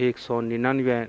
199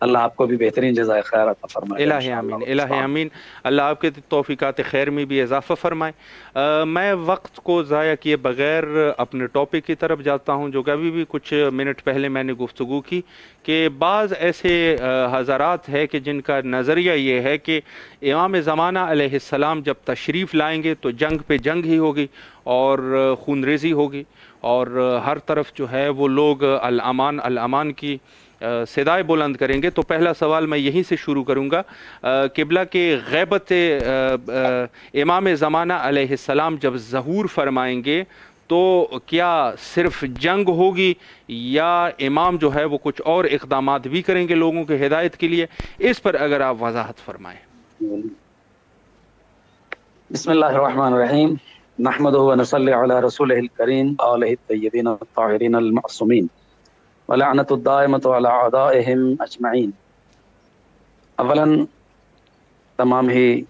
اللہ آپ کو بھی بہترین جزائے خیر عطا فرمائے گا الہ آمین، الہ آمین۔ اللہ آپ کے توفیقات خیر میں بھی اضافہ فرمائے۔ میں وقت کو ضائع کیے بغیر اپنے ٹاپک کی طرف جاتا ہوں، جو کہ ابھی بھی کچھ منٹ پہلے میں نے گفتگو کی کہ بعض ایسے حضرات ہے کہ جن کا نظریہ یہ ہے کہ امام زمانہ علیہ السلام جب تشریف لائیں گے تو جنگ پہ جنگ ہی ہوگی اور خون ریزی ہوگی، اور ہر طرف جو ہے وہ لوگ الامان الامان کی صدائے بلند کریں گے۔ تو پہلا سوال میں یہیں سے شروع کروں گا، قبلہ کے غیبت امام زمانہ علیہ السلام جب ظہور فرمائیں گے تو کیا صرف جنگ ہوگی یا امام جو ہے وہ کچھ اور اقدامات بھی کریں گے لوگوں کے ہدایت کے لیے؟ اس پر اگر آپ وضاحت فرمائیں۔ بسم اللہ الرحمن الرحیم، نحمدہ ونصلی علی رسولہ الکریم آلہ الطیبین الطاہرین المعصومین ولعنت الدائمۃ علی اعدائہم اجمعین۔ اولاً تمام ہی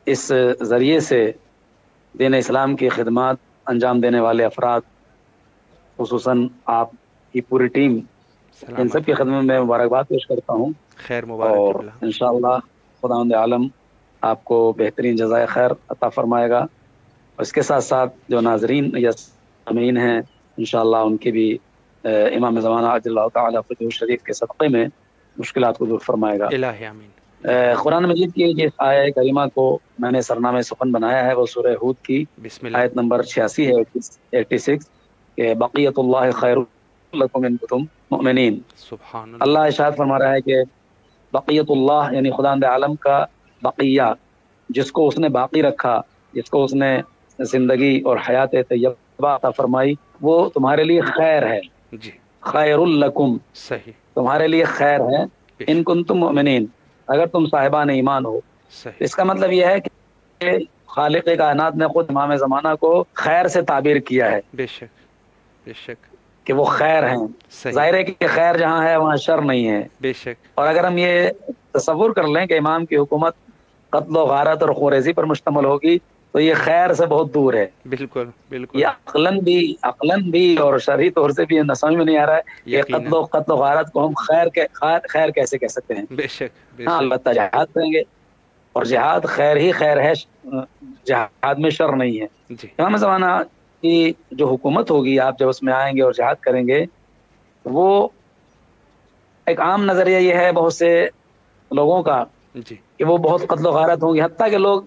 اس ذریعے سے دین اسلام کی خدمات انجام دینے والے افراد، خصوصاً آپ کی پوری ٹیم، ان سب کی خدمت میں مبارکباد پیش کرتا ہوں، خیر مبارک اور انشاءاللہ خداوند عالم آپ کو بہترین جزائے خیر عطا فرمائے گا۔ اور اس کے ساتھ ساتھ جو ناظرین یا سامعین ہیں، انشاءاللہ ان کی بھی امام زمانہ عجل اللہ تعالیٰ فتح شریف کے صدقے میں مشکلات کو دور فرمائے گا۔ الہ آمین۔ قرآن مجید کی جس آیہ کریمہ کو میں نے سرنامہ سخن بنایا ہے وہ سورہ ہود کی آیت نمبر 86 ہے، 86، کہ بقیت اللہ خیر لکم ان کنتم مؤمنین۔ سبحان اللہ ارشاد فرما رہا ہے کہ بقیت اللہ یعنی خداوند عالم کا بقیہ، جس کو اس نے باقی رکھا، جس کو اس نے زندگی اور حیات طیبہ عطا فرمائی، وہ تمہارے لیے خیر ہے، جی، خیر لکم، صحیح، تمہارے لیے خیر ہے، ان کنتم مؤمنین، اگر تم صاحبان ایمان ہو۔ صحیح، اس کا مطلب یہ ہے کہ خالق کائنات نے خود امام زمانہ کو خیر سے تعبیر کیا ہے، بے شک، بے شک، کہ وہ خیر ہیں۔ صحیح، ظاہر ہے کہ خیر جہاں ہے وہاں شر نہیں ہے، بے شک، اور اگر ہم یہ تصور کر لیں کہ امام کی حکومت قتل و غارت اور خوریزی پر مشتمل ہوگی تو یہ خیر سے بہت دور ہے۔ بالکل بالکل، یہ عقلاً بھی اور شرعی طور سے بھی سمجھ میں نہیں آ رہا ہے کہ قتل و غارت کو ہم خیر کیسے کہہ سکتے ہیں۔ بے شک، بے ہاں شک، البتہ جہاد کریں گے، اور جہاد خیر ہی خیر ہے، جہاد میں شر نہیں ہے۔ جی، امام زمانہ کی جو حکومت ہوگی، آپ جب اس میں آئیں گے اور جہاد کریں گے، وہ ایک عام نظریہ یہ ہے بہت سے لوگوں کا جی، کہ وہ بہت قتل و غارت ہوں گی، حتیٰ کہ لوگ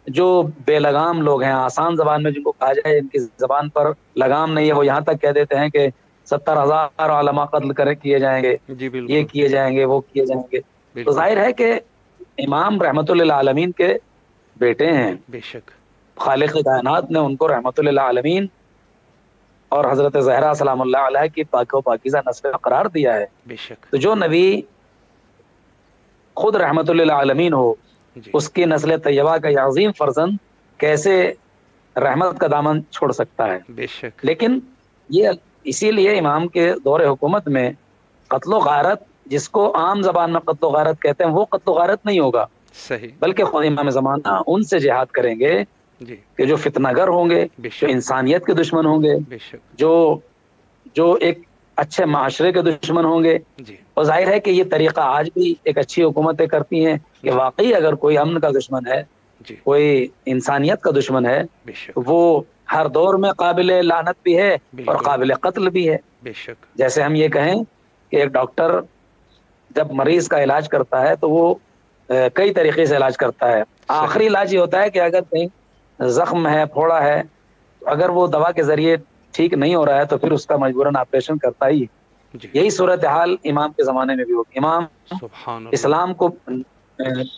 جو بے لگام لوگ ہیں، آسان زبان میں جن کو کہا جائے ان کی زبان پر لگام نہیں ہے، وہ یہاں تک کہہ دیتے ہیں کہ 70,000 علماء قتل کیے جائیں گے، جی، یہ بالکل، کیے جائیں گے، وہ کیے جائیں گے۔ تو بالکل، ظاہر ہے کہ امام رحمت للعالمین کے بیٹے ہیں، بے شک، خالق کائنات نے ان کو رحمت للعالمین اور حضرت زہرا سلام اللہ علیہ کی پاک و پاکیزہ نسل قرار دیا ہے۔ بے شک، تو جو نبی خود رحمت للعالمین ہو، جی، اس کی نسل طیبہ کا یہ عظیم فرزند کیسے رحمت کا دامن چھوڑ سکتا ہے؟ بے شک، لیکن یہ اسی لیے امام کے دور حکومت میں قتل و غارت، جس کو عام زبان میں قتل و غارت کہتے ہیں، وہ قتل و غارت نہیں ہوگا، صحیح، بلکہ خود امام زمانہ ان سے جہاد کریں گے جی، کہ جو فتنہ گر ہوں گے، بے جو شک، انسانیت کے دشمن ہوں گے، بے شک، جو ایک اچھے معاشرے کے دشمن ہوں گے۔ جی، اور ظاہر ہے کہ یہ طریقہ آج بھی ایک اچھی حکومتیں کرتی ہیں کہ واقعی اگر کوئی امن کا دشمن ہے، جی، کوئی انسانیت کا دشمن ہے، بے شک، تو وہ ہر دور میں قابل لعنت بھی ہے اور بالکل، قابل قتل بھی ہے۔ بے شک، جیسے ہم یہ کہیں کہ ایک ڈاکٹر جب مریض کا علاج کرتا ہے تو وہ کئی طریقے سے علاج کرتا ہے۔ آخری علاج یہ ہوتا ہے کہ اگر کہیں زخم ہے، پھوڑا ہے، اگر وہ دوا کے ذریعے ٹھیک نہیں ہو رہا ہے تو پھر اس کا مجبوراً آپریشن کرتا ہی۔ جی، یہی صورتحال امام کے زمانے میں بھی ہوگی۔ امام سبحان اللہ، اسلام کو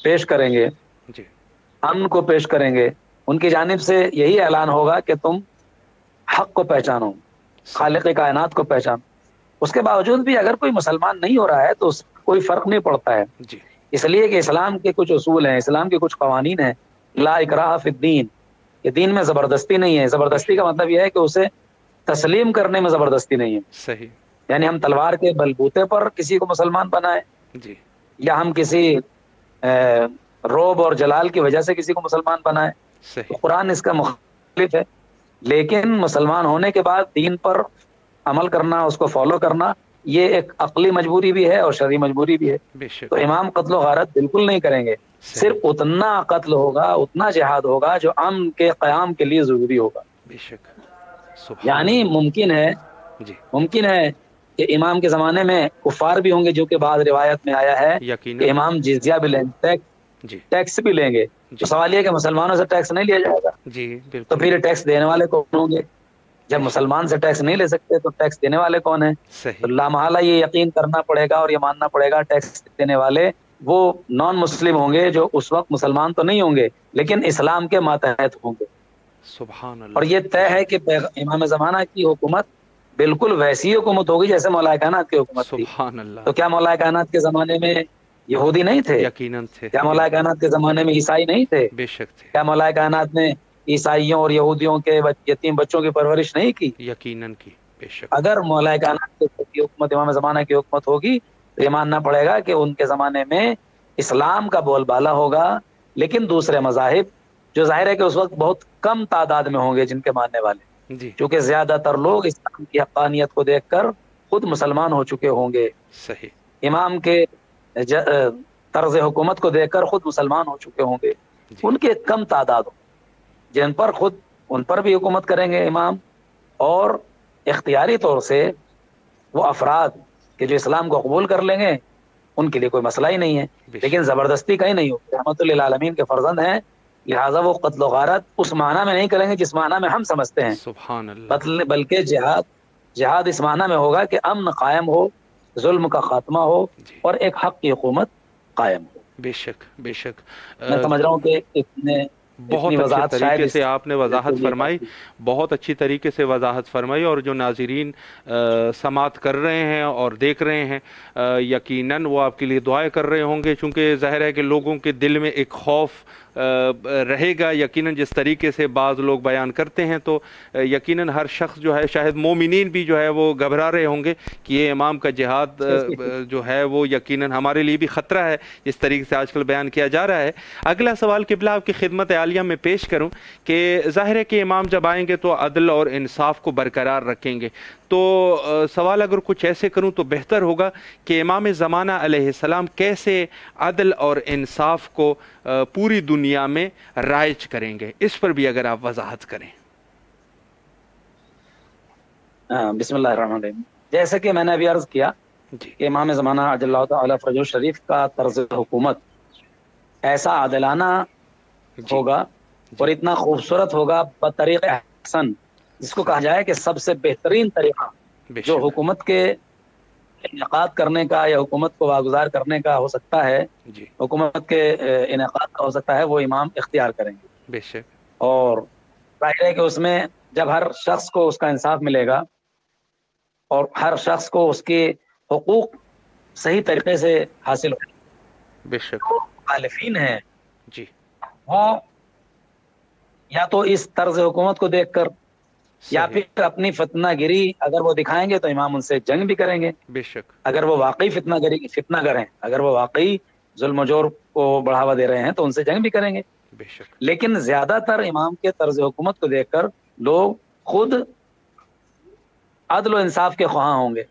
پیش کریں گے، جی، امن کو پیش کریں گے، ان کی جانب سے یہی اعلان ہوگا کہ تم حق کو پہچانو، خالق کائنات کو پہچانو۔ اس کے باوجود بھی اگر کوئی مسلمان نہیں ہو رہا ہے تو اس کوئی فرق نہیں پڑتا ہے، جی، اس لیے کہ اسلام کے کچھ اصول ہیں، اسلام کے کچھ قوانین ہیں۔ لا اکراہ فی الدین، یہ دین میں زبردستی نہیں ہے۔ زبردستی کا مطلب یہ ہے کہ اسے تسلیم کرنے میں زبردستی نہیں ہے، صحیح، یعنی ہم تلوار کے بلبوتے پر کسی کو مسلمان بنائیں، جی، یا ہم کسی روب اور جلال کی وجہ سے کسی کو مسلمان بنائیں۔ تو صحیح، قرآن اس کا مختلف ہے، لیکن مسلمان ہونے کے بعد دین پر عمل کرنا، اس کو فالو کرنا، یہ ایک عقلی مجبوری بھی ہے اور شرعی مجبوری بھی ہے. تو امام قتل و غارت بالکل نہیں کریں گے. صرف اتنا قتل ہوگا، اتنا جہاد ہوگا جو امن کے قیام کے لیے ضروری ہوگا. یعنی ممکن ہے کہ امام کے زمانے میں کفار بھی ہوں گے، جو کہ بعض روایت میں آیا ہے کہ امام جزیہ بھی لیں گے، ٹیکس بھی لیں گے. تو سوال یہ کہ مسلمانوں سے ٹیکس نہیں لیا جائے گا، تو پھر ٹیکس دینے والے کون ہوں گے؟ جب مسلمان سے ٹیکس نہیں لے سکتے تو ٹیکس دینے والے کون ہیں؟ تو لامحالہ یہ یقین کرنا پڑے گا اور یہ ماننا پڑے گا ٹیکس دینے والے وہ نان مسلم ہوں گے، جو اس وقت مسلمان تو نہیں ہوں گے لیکن اسلام کے ماتحت ہوں گے. سبحان اللہ. اور یہ طے ہے کہ امام زمانہ کی حکومت بالکل ویسی حکومت ہوگی جیسے مولا کائنات کی حکومت تھی. سبحان اللہ. تو کیا مولا کائنات کے زمانے میں یہودی نہیں تھے؟ یقیناً تھے. کیا مولا کائنات کے زمانے میں عیسائی نہیں تھے؟ بے شک تھے. کیا مولا کائنات نے عیسائیوں اور یہودیوں کے یتیم بچوں کی پرورش نہیں کی؟ یقیناً کی. بے شک. اگر مولا کائنات کی حکومت امام زمانہ کی حکومت ہوگی تو یہ ماننا پڑے گا کہ ان کے زمانے میں اسلام کا بول بالا ہوگا، لیکن دوسرے مذاہب جو ظاہر ہے کہ اس وقت بہت کم تعداد میں ہوں گے جن کے ماننے والے، کیونکہ زیادہ تر لوگ اسلام کی حقانیت کو دیکھ کر خود مسلمان ہو چکے ہوں گے. صحیح. امام کے طرز حکومت کو دیکھ کر خود مسلمان ہو چکے ہوں گے. ان کے کم تعداد جن پر خود ان پر بھی حکومت کریں گے امام، اور اختیاری طور سے وہ افراد کہ جو اسلام کو قبول کر لیں گے ان کے لیے کوئی مسئلہ ہی نہیں ہے، لیکن زبردستی کا ہی نہیں ہوگی. رحمت للعالمین کے فرزند ہیں، لہٰذا وہ قتل و غارت اس معنی میں نہیں کریں گے جس معنی میں ہم سمجھتے ہیں. سبحان اللہ. بلکہ جہاد اس معنی میں ہوگا کہ امن قائم ہو، ظلم کا خاتمہ ہو اور ایک حق کی حکومت قائم ہو. بے شک. بے شک. میں سمجھ رہا ہوں کہ بہت اچھے طریقے سے آپ نے وضاحت فرمائی، بہت اچھی طریقے سے وضاحت فرمائی، اور جو ناظرین سماعت کر رہے ہیں اور دیکھ رہے ہیں یقیناً وہ آپ کے لیے دعائیں کر رہے ہوں گے، چونکہ ظاہر ہے کہ لوگوں کے دل میں ایک خوف رہے گا. یقیناً جس طریقے سے بعض لوگ بیان کرتے ہیں تو یقیناً ہر شخص جو ہے، شاید مومنین بھی جو ہے وہ گھبرا رہے ہوں گے کہ یہ امام کا جہاد جو ہے وہ یقیناً ہمارے لیے بھی خطرہ ہے جس طریقے سے آج کل بیان کیا جا رہا ہے. اگلا سوال قبلہ آپ کی خدمت عالیہ میں پیش کروں کہ ظاہر ہے کہ امام جب آئیں گے تو عدل اور انصاف کو برقرار رکھیں گے، تو سوال اگر کچھ ایسے کروں تو بہتر ہوگا کہ امام زمانہ علیہ السلام کیسے عدل اور انصاف کو پوری دنیا میں رائج کریں گے، اس پر بھی اگر آپ وضاحت کریں. بسم اللہ الرحمن الرحیم. جیسے کہ میں نے ابھی عرض کیا کہ امام زمانہ عجل اللہ تعالی فرجہ الشریف کا طرز حکومت ایسا عادلانہ ہوگا اور اتنا خوبصورت ہوگا بطریق احسن، جس کو کہا جائے کہ سب سے بہترین طریقہ جو حکومت کے انعقاد کرنے کا یا حکومت کو واگزار کرنے کا ہو سکتا ہے، حکومت کے انعقاد کا ہو سکتا ہے، وہ امام اختیار کریں گے. بے شک. اور ظاہر ہے کہ اس میں جب ہر شخص کو اس کا انصاف ملے گا اور ہر شخص کو اس کے حقوق صحیح طریقے سے حاصل ہو، بے شک مخالفین ہیں وہ یا تو اس طرز حکومت کو دیکھ کر یا پھر اپنی فتنہ گری اگر وہ دکھائیں گے تو امام ان سے جنگ بھی کریں گے. بے شک. اگر وہ واقعی فتنہ کریں، اگر وہ واقعی ظلم و جور کو بڑھاوا دے رہے ہیں تو ان سے جنگ بھی کریں گے. بے شک. لیکن زیادہ تر امام کے طرز حکومت کو دیکھ کر لوگ خود عدل و انصاف کے خواہاں ہوں گے،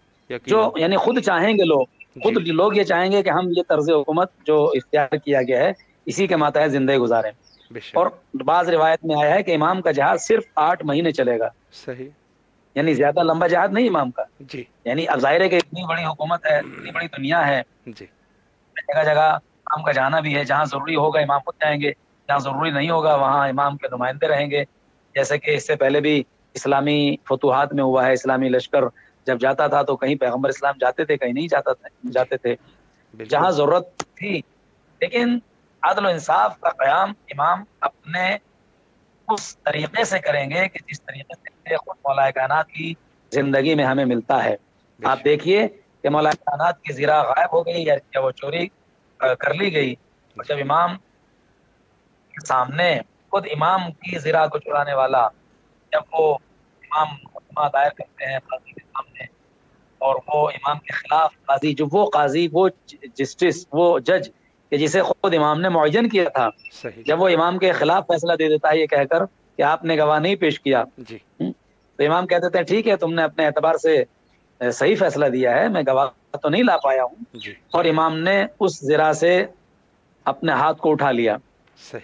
جو یعنی خود چاہیں گے، لوگ یہ چاہیں گے کہ ہم یہ طرز حکومت جو اختیار کیا گیا ہے اسی کے ماتحت زندگی گزاریں. اور بعض روایت میں آیا ہے کہ امام کا جہاد صرف 8 مہینے چلے گا. صحیح. یعنی زیادہ لمبا جہاد نہیں امام کا. یعنی اب ظاہر ہے کہ اتنی بڑی حکومت ہے، اتنی بڑی دنیا ہے، جگہ جگہ امام کا جانا بھی ہے. جہاں ضروری ہوگا امام خود جائیں گے، جہاں ضروری نہیں ہوگا وہاں امام کے نمائندے رہیں گے. جیسے کہ اس سے پہلے بھی اسلامی فتوحات میں ہوا ہے، اسلامی لشکر جب جاتا تھا تو کہیں پیغمبر اسلام جاتے تھے، کہیں نہیں جاتے تھے، جہاں ضرورت تھی. لیکن عدل و انصاف کا قیام امام اپنے اس طریقے سے کریں گے کہ جس طریقے سے خود مولا کائنات کی زندگی میں ہمیں ملتا ہے. آپ دیکھیے کہ مولا کائنات کی زرہ غائب ہو گئی یا وہ چوری کر لی گئی، اور جب امام کے سامنے خود امام کی زرہ کو چرانے والا جب وہ امام مقدمہ دائر کرتے ہیں قاضی کے سامنے، اور وہ امام کے خلاف قاضی وہ جسٹس، وہ جج کہ جسے خود امام نے معین کیا تھا، جب وہ امام کے خلاف فیصلہ دے دیتا ہے یہ کہہ کر کہ آپ نے گواہ نہیں پیش کیا، تو امام کہہ دیتے ہیں ٹھیک ہے، تم نے اپنے اعتبار سے صحیح فیصلہ دیا ہے، میں گواہ تو نہیں لا پایا ہوں، اور امام نے اس ذرا سے اپنے ہاتھ کو اٹھا لیا،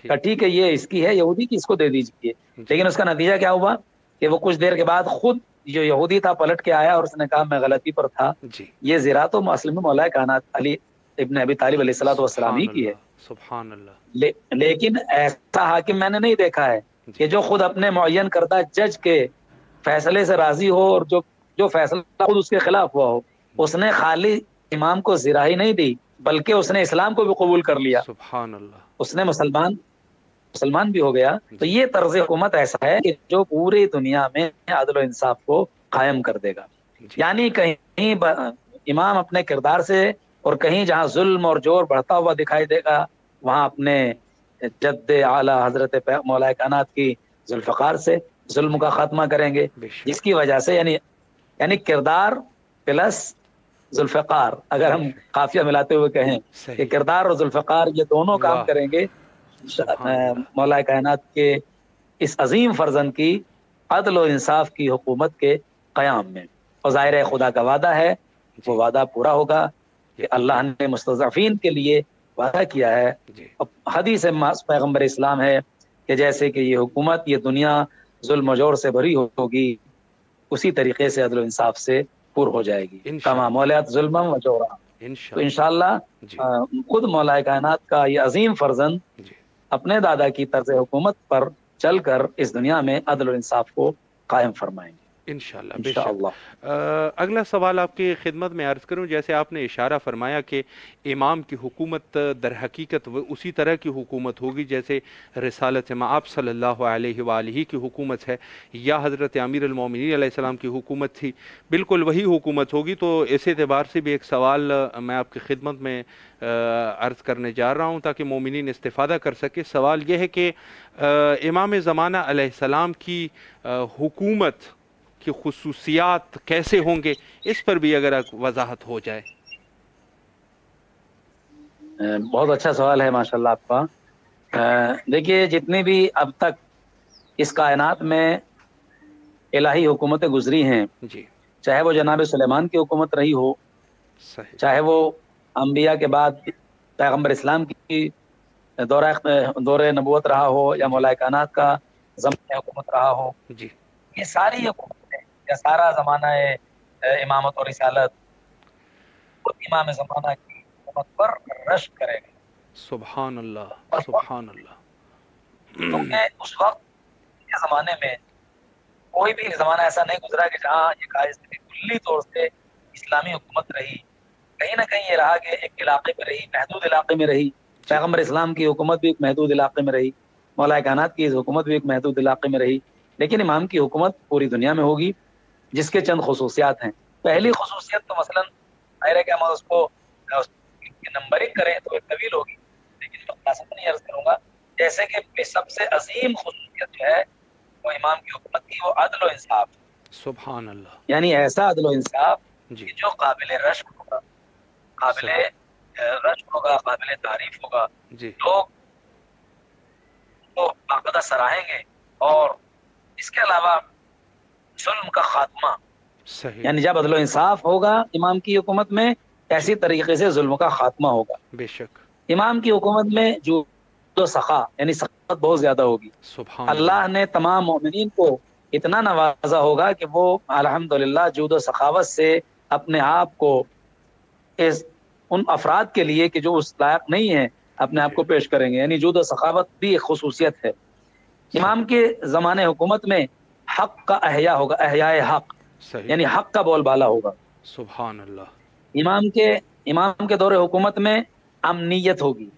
کہ ٹھیک ہے یہ اس کی ہے یہودی کی، اس کو دے دیجیے۔ لیکن اس کا نتیجہ کیا ہوا کہ وہ کچھ دیر کے بعد خود جو یہودی تھا پلٹ کے آیا اور اس نے کہا میں غلطی پر تھا، یہ زرا تو اصل میں مولا کائنات علی ابن ابی طالب علیہ الصلوۃ والسلام ہی کی ہے۔ سبحان اللہ۔ لیکن ایسا حاکم میں نے نہیں دیکھا ہے کہ جو خود اپنے معین کردہ جج کے فیصلے سے راضی ہو اور جو فیصلہ خود اس کے خلاف ہوا ہو، اس نے خالی امام کو زرا ہی نہیں دی بلکہ اس نے اسلام کو بھی قبول کر لیا، سبحان اللہ، اس نے مسلمان بھی ہو گیا۔ تو یہ طرز حکومت ایسا ہے کہ جو پوری دنیا میں عدل و انصاف کو قائم کر دے گا۔ یعنی کہیں امام اپنے کردار سے، اور کہیں جہاں ظلم اور جور بڑھتا ہوا دکھائی دے گا وہاں اپنے جد اعلی حضرت مولا کائنات کی ذوالفقار سے ظلم کا خاتمہ کریں گے، جس کی وجہ سے یعنی کردار پلس ذوالفقار، اگر ہم قافیہ ملاتے ہوئے کہیں کہ کردار اور ذوالفقار یہ دونوں کام کریں گے مولا کائنات کے اس عظیم فرزند کی عدل و انصاف کی حکومت کے قیام میں۔ اور ظاہر خدا کا وعدہ ہے، وہ وعدہ پورا ہوگا کہ اللہ نے مستضعفین کے لیے وعدہ کیا ہے۔ حدیث پیغمبر اسلام ہے کہ جیسے کہ یہ حکومت، یہ دنیا ظلم و جور سے بھری ہوگی، اسی طریقے سے عدل و انصاف سے پر ہو جائے گی، کما مولیات ظلم و جورا۔ تو انشاءاللہ خود مولا کائنات کا یہ عظیم فرزند اپنے دادا کی طرز حکومت پر چل کر اس دنیا میں عدل و انصاف کو قائم فرمائیں گے انشاءاللہ۔ بے شک۔ اگلا سوال آپ کی خدمت میں عرض کروں، جیسے آپ نے اشارہ فرمایا کہ امام کی حکومت در حقیقت اسی طرح کی حکومت ہوگی جیسے رسالت مآب صلی اللہ علیہ وآلہ کی حکومت ہے یا حضرت امیر المومنین علیہ السلام کی حکومت تھی، بالکل وہی حکومت ہوگی۔ تو اس اعتبار سے بھی ایک سوال میں آپ کی خدمت میں عرض کرنے جا رہا ہوں تاکہ مومنین استفادہ کر سکے۔ سوال یہ ہے کہ امام زمانہ علیہ السلام کی حکومت کی خصوصیات کیسے ہوں گے، اس پر بھی اگر وضاحت ہو جائے۔ بہت اچھا سوال ہے ماشاءاللہ آپ کا۔ دیکھیے جتنی بھی اب تک اس کائنات میں الہی حکومتیں گزری ہیں، چاہے وہ جناب سلیمان کی حکومت رہی ہو، چاہے وہ انبیاء کے بعد پیغمبر اسلام کی دور نبوت رہا ہو، یا مولا کائنات کا زمانہ حکومت رہا ہو، یہ ساری حکومتیں یا سارا زمانہ امامت اور رسالت خود امام زمانہ کی حکومت پر رشک کرے گا۔ سبحان اللہ، سبحان اللہ۔ کیونکہ اس وقت کے زمانے میں کوئی بھی زمانہ ایسا نہیں گزرا کہ جہاں یہ کلی طور سے اسلامی حکومت رہی، کہیں نہ کہیں یہ رہا کہ ایک علاقے میں رہی، محدود علاقے میں رہی۔ پیغمبر اسلام کی حکومت بھی ایک محدود علاقے میں رہی، مولا کائنات کی حکومت بھی ایک محدود علاقے میں رہی، لیکن امام کی حکومت پوری دنیا میں ہوگی، جس کے چند خصوصیات ہیں۔ پہلی خصوصیت تو مثلا ظاہر ہے کہ ہم اس کو نمبرنگ کریں تو ایک طویل ہوگی، لیکن میں خلاصہ نہیں عرض کروں گا۔ جیسے کہ سب سے عظیم خصوصیت جو ہے وہ امام کی حکومت کی، وہ عدل و انصاف۔ سبحان اللہ۔ یعنی ایسا عدل و انصاف کہ جو قابل رشک ہوگا، قابل رشک ہوگا، قابل تعریف ہوگا، لوگ تو باقاعدہ سراہیں گے۔ اور اس کے علاوہ ظلم کا خاتمہ، یعنی جب عدل و انصاف ہوگا امام کی حکومت میں، ایسی طریقے سے ظلم کا خاتمہ ہوگا۔ بے شک۔ امام کی حکومت میں جو سخا یعنی سخاوت بہت زیادہ ہوگی۔ اللہ نے تمام مومنین کو اتنا نوازا ہوگا کہ وہ الحمدللہ جود و سخاوت سے اپنے آپ کو ان افراد کے لیے کہ جو اس لائق نہیں ہیں اپنے آپ کو پیش کریں گے، یعنی جود و سخاوت بھی ایک خصوصیت ہے۔ امام کے زمانے حکومت میں حق کا احیاء ہوگا، احیاء حق، یعنی حق کا بول بالا ہوگا۔ سبحان اللہ۔ امام کے دور حکومت میں امنیت ہوگی،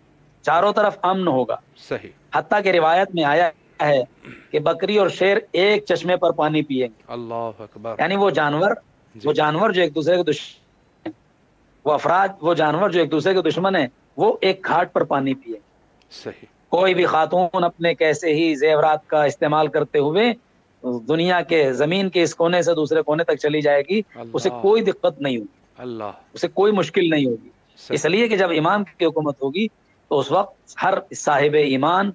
چاروں طرف امن ہوگا۔ صحیح۔ حتیٰ کہ روایت میں آیا ہے کہ بکری اور شیر ایک چشمے پر پانی پیئیں گے۔ اللہ اکبر۔ یعنی وہ جانور جو ایک دوسرے کے دشمن ہیں، وہ افراد، وہ جانور جو ایک دوسرے کے دشمن ہیں، وہ ایک گھاٹ پر پانی پیئیں گے۔ صحیح۔ کوئی بھی خاتون اپنے کیسے ہی زیورات کا استعمال کرتے ہوئے دنیا کے زمین کے اس کونے سے دوسرے کونے تک چلی جائے گی، اسے کوئی دقت نہیں ہوگی، اسے کوئی مشکل نہیں ہوگی۔ اس لیے کہ جب امام کی حکومت ہوگی تو اس وقت ہر صاحب ایمان،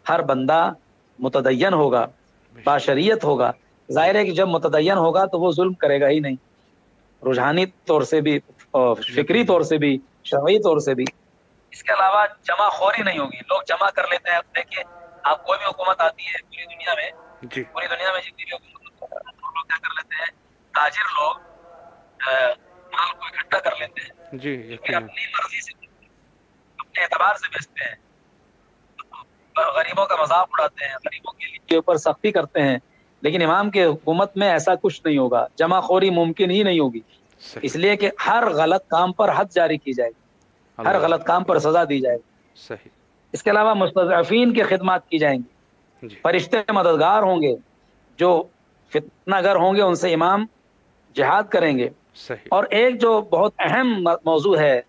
ہر بندہ متدین ہوگا، باشریت ہوگا۔ ظاہر ہے کہ جب متدین ہوگا تو وہ ظلم کرے گا ہی نہیں، رجحانی طور سے بھی اور فکری طور سے بھی شرعی طور سے بھی. اس کے علاوہ جمع خوری نہیں ہوگی. لوگ جمع کر لیتے ہیں. دیکھیے آپ کوئی بھی حکومت آتی ہے پوری دنیا میں, پوری دنیا میں جتنی بھی حکومت لوگ کیا کر لیتے ہیں, تاجر لوگ مال کو اکٹھا کر لیتے ہیں جی, اپنی مرضی سے اپنے اعتبار سے بیچتے ہیں, غریبوں کا مذاق اڑاتے ہیں, غریبوں کے اوپر سختی کرتے ہیں. لیکن امام کے حکومت میں ایسا کچھ نہیں ہوگا, جمع خوری ممکن ہی نہیں ہوگی. اس لیے کہ ہر غلط کام پر حد جاری کی جائے گی, ہر غلط کام پر سزا دی جائے گی. صحیح. اس کے علاوہ مستضعفین کی خدمات کی جائیں گی. فرشتے مددگار ہوں گے, جو فتنہ گر ہوں گے ان سے امام جہاد کریں گے. اور ایک جو بہت اہم موضوع ہے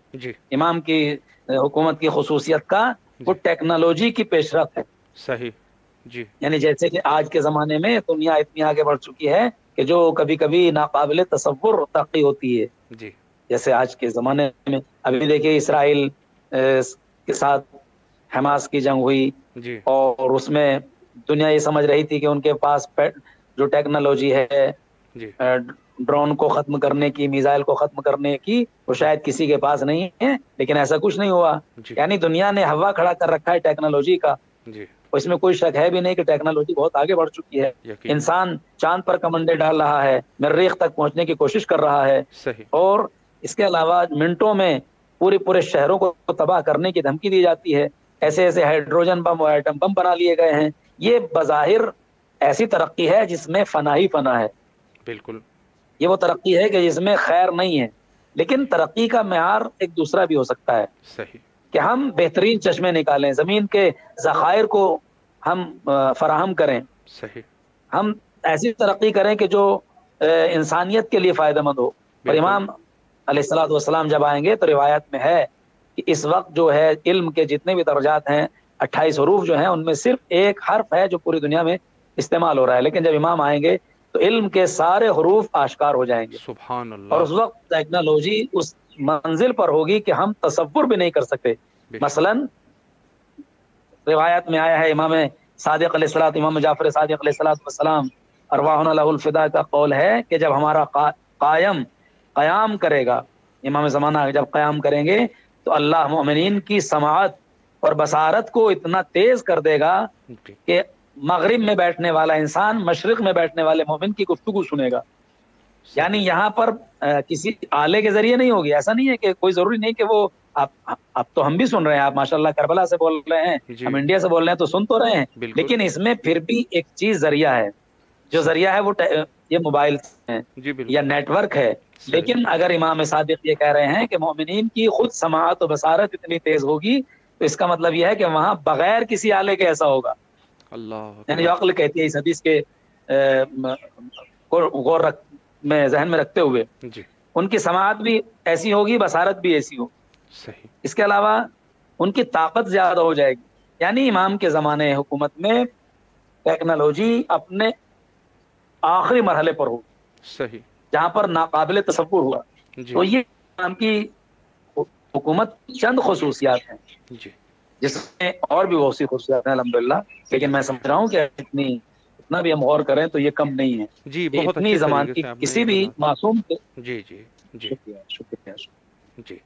امام کی حکومت کی خصوصیت کا, وہ ٹیکنالوجی کی پیش رفت ہے. صحیح. جی, یعنی جیسے کہ آج کے زمانے میں دنیا اتنی آگے بڑھ چکی ہے کہ جو کبھی کبھی ناقابل تصور ترقی ہوتی ہے. جی, جیسے آج کے زمانے میں ابھی دیکھیے اسرائیل کے ساتھ حماس کی جنگ ہوئی, اور اس میں دنیا یہ سمجھ رہی تھی کہ ان کے پاس جو ٹیکنالوجی ہے ڈرون کو ختم کرنے کی, میزائل کو ختم کرنے کی, وہ شاید کسی کے پاس نہیں ہے. لیکن ایسا کچھ نہیں ہوا. یعنی دنیا نے ہوا کھڑا کر رکھا ہے ٹیکنالوجی کا. اس میں کوئی شک ہے بھی نہیں کہ ٹیکنالوجی بہت آگے بڑھ چکی ہے. انسان چاند پر کمنڈے ڈال رہا ہے, مریخ تک پہنچنے کی کوشش کر رہا ہے, اور اس کے علاوہ منٹوں میں پورے شہروں کو تباہ کرنے کی دھمکی دی جاتی ہے. ایسے ایسے ہائیڈروجن بم اور ایٹم بم بنا لیے گئے ہیں. یہ بظاہر ایسی ترقی ہے جس میں فنا ہی فنا ہے. بالکل, یہ وہ ترقی ہے کہ جس میں خیر نہیں ہے. لیکن ترقی کا معیار ایک دوسرا بھی ہو سکتا ہے. صحیح. کہ ہم بہترین چشمے نکالیں, زمین کے ذخائر کو ہم فراہم کریں. صحیح. ہم ایسی ترقی کریں کہ جو انسانیت کے لیے فائدہ مند ہو. اور امام علیہ الصلوۃ والسلام جب آئیں گے تو روایت میں ہے کہ اس وقت جو ہے علم کے جتنے بھی درجات ہیں 28 حروف جو ہیں ان میں صرف ایک حرف ہے جو پوری دنیا میں استعمال ہو رہا ہے. لیکن جب امام آئیں گے تو علم کے سارے حروف آشکار ہو جائیں گے. سبحان اللہ. اور اس وقت ٹیکنالوجی اس منزل پر ہوگی کہ ہم تصور بھی نہیں کر سکتے. مثلا روایت میں آیا ہے امام صادق علیہ الصلوۃ, امام جعفر صادق علیہ الصلوۃ والسلام ارواحنا لہ الفداء کا قول ہے کہ جب ہمارا قیام کرے گا, امام زمانہ جب قیام کریں گے تو اللہ مومنین کی سماعت اور بصارت کو اتنا تیز کر دے گا کہ مغرب میں بیٹھنے والا انسان مشرق میں بیٹھنے والے مومن کی گفتگو سنے گا. یعنی یہاں پر کسی آلے کے ذریعے نہیں ہوگی. ایسا نہیں ہے کہ کوئی ضروری نہیں کہ وہ اب تو ہم بھی سن رہے ہیں, آپ ماشاءاللہ کربلا سے بول رہے ہیں, ہم انڈیا سے بول رہے ہیں تو سن تو رہے ہیں. لیکن اس میں پھر بھی ایک چیز ذریعہ ہے. جو ذریعہ ہے وہ یہ موبائل ہیں یا نیٹ ورک ہے. لیکن اگر امام صادق یہ کہہ رہے ہیں کہ مومنین کی خود سماعت و بصارت اتنی تیز ہوگی تو اس کا مطلب یہ ہے کہ وہاں بغیر کسی آلے کے ایسا ہوگا. یعنی جو عقل کہتی ہے اس حدیث کے غور میں ذہن میں رکھتے ہوئے ان کی سماعت بھی ایسی ہوگی, بصارت بھی ایسی ہوگی. اس کے علاوہ ان کی طاقت زیادہ ہو جائے گی. یعنی امام کے زمانے حکومت میں ٹیکنالوجی اپنے آخری مرحلے پر ہوگی, صحیح, جہاں پر ناقابل تصور ہوا. تو یہ امام کی حکومت چند خصوصیات ہیں جس میں اور بھی بہت سی خصوصیات ہیں الحمدللہ. لیکن میں سمجھ رہا ہوں کہ اتنا بھی ہم غور کریں تو یہ کم نہیں ہے. جی, بہت اتنی زمان کی کسی بھی معصوم کے شکریہ. جی,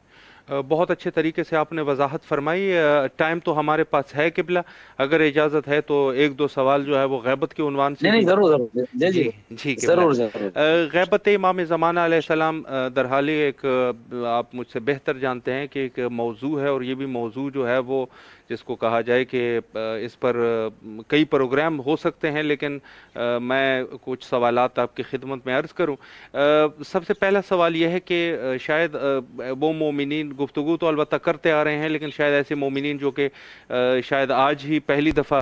بہت اچھے طریقے سے آپ نے وضاحت فرمائی. ٹائم تو ہمارے پاس ہے قبلہ, اگر اجازت ہے تو ایک دو سوال جو ہے وہ غیبت کے عنوان سے. نہیں, ضرور. جی ضرور. غیبت امام زمانہ علیہ السلام درحالی ایک آپ مجھ سے بہتر جانتے ہیں کہ ایک موضوع ہے, اور یہ بھی موضوع جو ہے وہ جس کو کہا جائے کہ اس پر کئی پروگرام ہو سکتے ہیں, لیکن میں کچھ سوالات آپ کی خدمت میں عرض کروں. سب سے پہلا سوال یہ ہے کہ شاید وہ مومنین, گفتگو تو البتہ کرتے آ رہے ہیں, لیکن شاید ایسے مومنین جو کہ شاید آج ہی پہلی دفعہ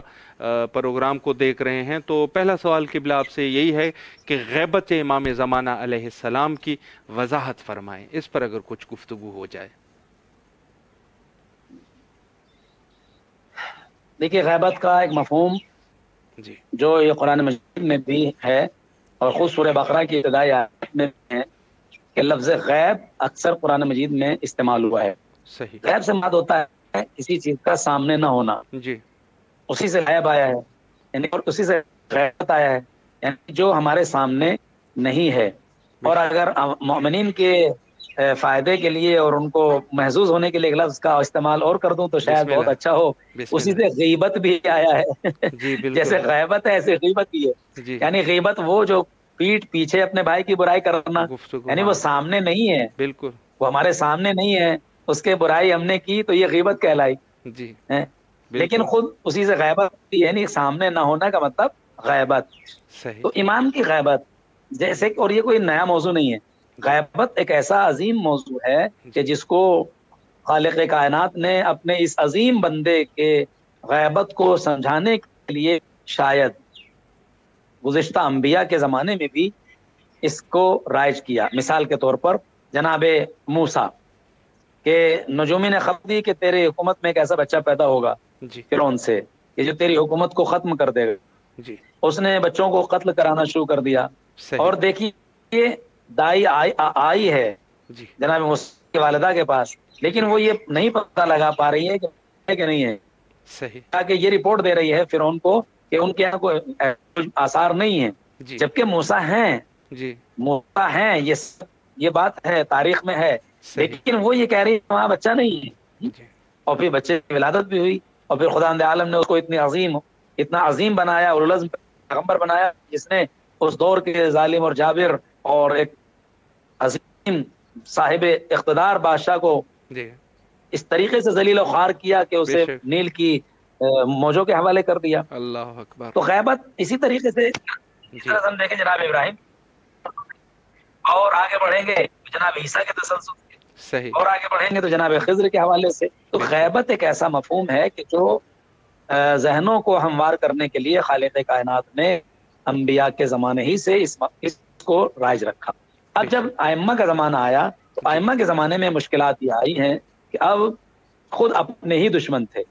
پروگرام کو دیکھ رہے ہیں, تو پہلا سوال قبلہ آپ سے یہی ہے کہ غیبت امام زمانہ علیہ السلام کی وضاحت فرمائیں, اس پر اگر کچھ گفتگو ہو جائے. دیکھیے غیبت کا ایک مفہوم جو یہ قرآن مجید میں بھی ہے اور خود سورہ بقرہ کی ابتدائی آیت میں ہے کہ لفظ غیب اکثر قرآن مجید میں استعمال ہوا ہے. صحیح. غیب سے مراد ہوتا ہے کسی چیز کا سامنے نہ ہونا. اسی سے غیب آیا ہے, یعنی اور اسی سے غیبت آیا ہے, یعنی جو ہمارے سامنے نہیں ہے. اور اگر مومنین کے فائدے کے لیے اور ان کو محظوظ ہونے کے لیے لفظ کا استعمال اور کر دوں تو شاید بہت اچھا ہو. اسی سے غیبت بھی آیا ہے. جی بالکل. جیسے غیبت ہے ایسے غیبت بھی ہے. جی. یعنی غیبت وہ جو پیٹھ پیچھے اپنے بھائی کی برائی کرنا, یعنی وہ سامنے نہیں ہے, بالکل وہ ہمارے سامنے نہیں ہے, اس کے برائی ہم نے کی تو یہ غیبت کہلائی. جی لیکن خود اسی سے غیبت, یعنی سامنے نہ ہونا کا مطلب غیبت. صحیح. تو امام کی غیبت جیسے, اور یہ کوئی نیا موضوع نہیں ہے, غیبت ایک ایسا عظیم موضوع ہے کہ جس کو خالق کائنات نے اپنے اس عظیم بندے کے غیبت کو سمجھانے کے لیے شاید گزشتہ انبیاء کے زمانے میں بھی اس کو رائج کیا. مثال کے طور پر جناب موسیٰ کہ نجومی نے خبر دی کہ تیری حکومت میں ایک ایسا بچہ پیدا ہوگا فرعون سے کہ جو تیری حکومت کو ختم کر دے گا. جی. اس نے بچوں کو قتل کرانا شروع کر دیا. اور دیکھیے دائی آئی ہے جناب موسیٰ کی والدہ کے پاس, لیکن وہ یہ نہیں پتہ لگا پا رہی ہے کہ نہیں ہے. صحیح. تاکہ یہ رپورٹ دے رہی ہے فرعون کو کہ ان کے یہاں کوئی آثار نہیں ہیں, جبکہ موسیٰ ہیں. موسیٰ ہیں, یہ بات ہے, تاریخ میں ہے. لیکن وہ یہ کہہ رہی ہے وہاں بچہ نہیں ہے. اور پھر بچے کی ولادت بھی ہوئی, اور پھر خداوند عالم نے اس کو اتنا عظیم بنایا اور العزم پیغمبر بنایا, جس نے اس دور کے ظالم اور جابر اور ایک عظیم صاحب اقتدار بادشاہ کو اس طریقے سے ذلیل و خوار کیا کہ اسے نیل کی موجوں کے حوالے کر دیا. اللہ اکبر. تو غیبت اسی طریقے سے ہم دیکھیں جناب ابراہیم, اور آگے بڑھیں گے جناب عیسیٰ کے تسلسل سے, اور آگے بڑھیں گے تو جناب خضر کے حوالے سے. تو غیبت ایک ایسا مفہوم ہے کہ جو ذہنوں کو ہموار کرنے کے لیے خالق کائنات نے انبیاء کے زمانے ہی سے اس کو رائج رکھا. اب جب ائمہ کا زمانہ آیا تو ائمہ کے زمانے میں مشکلات یہ آئی ہیں کہ اب خود اپنے ہی دشمن تھے.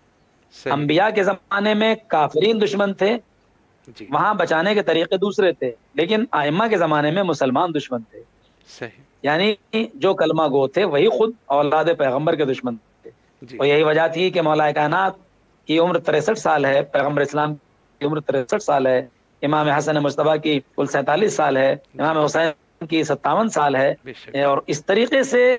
انبیاء کے زمانے میں کافرین دشمن تھے, وہاں بچانے کے طریقے دوسرے تھے, لیکن ائمہ کے زمانے میں مسلمان دشمن تھے. یعنی جو کلمہ گو تھے وہی خود اولاد پیغمبر کے دشمن تھے. اور یہی وجہ تھی کہ مولا کائنات کی عمر 63 سال ہے, پیغمبر اسلام کی عمر 63 سال ہے, امام حسن مجتبیٰ کی کل 47 سال ہے, امام حسین کی 57 سال ہے. اور اس طریقے سے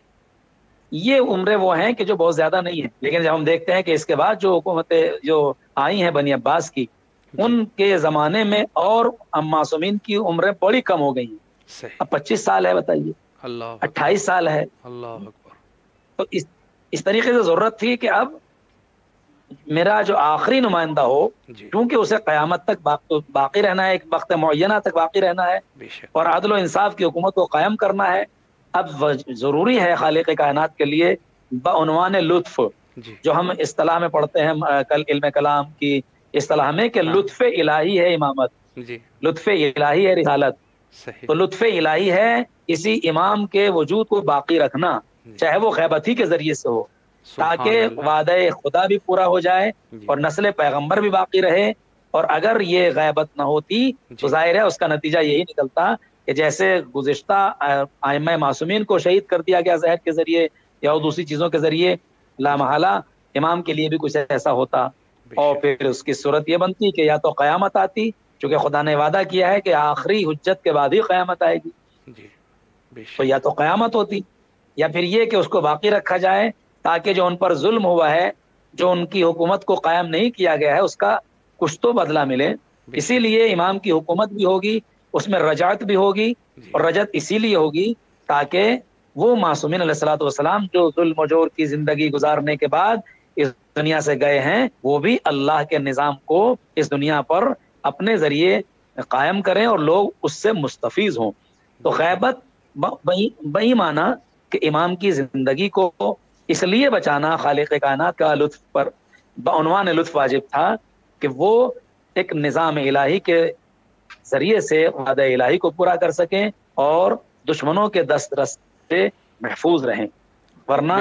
یہ عمریں وہ ہیں کہ جو بہت زیادہ نہیں ہیں. لیکن جب ہم دیکھتے ہیں کہ اس کے بعد جو حکومتیں جو آئی ہیں بنی عباس کی, ان کے زمانے میں اور معصومین کی عمریں بڑی کم ہو گئی ہیں. اب 25 سال ہے, بتائیے, 28 سال ہے. تو اس طریقے سے ضرورت تھی کہ اب میرا جو آخری نمائندہ ہو, کیونکہ اسے قیامت تک باقی رہنا ہے, ایک وقت معینہ تک باقی رہنا ہے, اور عدل و انصاف کی حکومت کو قائم کرنا ہے. اب ضروری ہے خالق کائنات کے لیے بعنوان لطف, جو ہم اصطلاح میں پڑھتے ہیں کل علم کلام کی اصطلاح میں, کہ لطف الہی ہے امامت, لطف الہی ہے رسالت. تو لطف الہی ہے اسی امام کے وجود کو باقی رکھنا, چاہے وہ غیبت ہی کے ذریعے سے ہو, تاکہ وعدہ خدا بھی پورا ہو جائے اور نسل پیغمبر بھی باقی رہے. اور اگر یہ غیبت نہ ہوتی تو ظاہر ہے اس کا نتیجہ یہی نکلتا کہ جیسے گزشتہ ائمہ معصومین کو شہید کر دیا گیا زہر کے ذریعے یا دوسری چیزوں کے ذریعے, لامحالہ امام کے لیے بھی کچھ ایسا ہوتا. اور پھر اس کی صورت یہ بنتی کہ یا تو قیامت آتی, چونکہ خدا نے وعدہ کیا ہے کہ آخری حجت کے بعد ہی قیامت آئے گی, تو یا تو قیامت ہوتی, یا پھر یہ کہ اس کو باقی رکھا جائے تاکہ جو ان پر ظلم ہوا ہے, جو ان کی حکومت کو قائم نہیں کیا گیا ہے, اس کا کچھ تو بدلہ ملے. اسی لیے امام کی حکومت بھی ہوگی, اس میں رجعت بھی ہوگی, اور رجعت اسی لیے ہوگی تاکہ وہ معصومین علیہ الصلوۃ والسلام جو ظلم و جور کی زندگی گزارنے کے بعد اس دنیا سے گئے ہیں, وہ بھی اللہ کے نظام کو اس دنیا پر اپنے ذریعے قائم کریں اور لوگ اس سے مستفیض ہوں. تو غیبت بہی معنی کہ امام کی زندگی کو اس لیے بچانا خالق کائنات کا لطف پر بعنوان لطف واجب تھا کہ وہ ایک نظام الہی کے ذریعے سے وعدہ الہی کو پورا کر سکیں اور دشمنوں کے دست رس سے محفوظ رہیں. ورنہ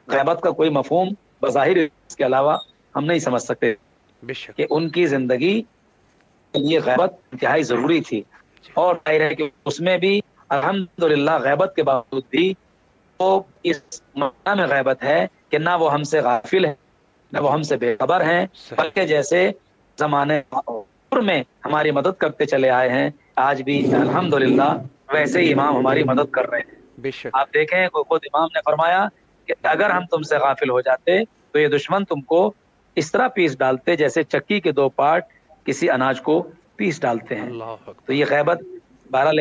غیبت کا کوئی مفہوم بظاہر اس کے علاوہ ہم نہیں سمجھ سکتے کہ ان کی زندگی کے لیے غیبت انتہائی ضروری تھی. اور ظاہر ہے کہ اس میں بھی الحمدللہ غیبت کے باوجود بھی وہ اس معنی میں غیبت ہے کہ نہ وہ ہم سے غافل ہیں, نہ وہ ہم سے بے خبر ہیں, بلکہ جیسے زمانے میں ہماری مدد کرتے چلے آئے ہیں, آج بھی الحمدللہ ویسے ہی امام ہماری مدد کر رہے ہیں. بے شک. آپ دیکھیں خود امام نے فرمایا کہ اگر ہم تم سے غافل ہو جاتے تو یہ دشمن تم کو اس طرح پیس ڈالتے جیسے چکی کے 2 پارٹ کسی اناج کو پیس ڈالتے ہیں. اللہ تو اکبر. یہ غیبت بہرحال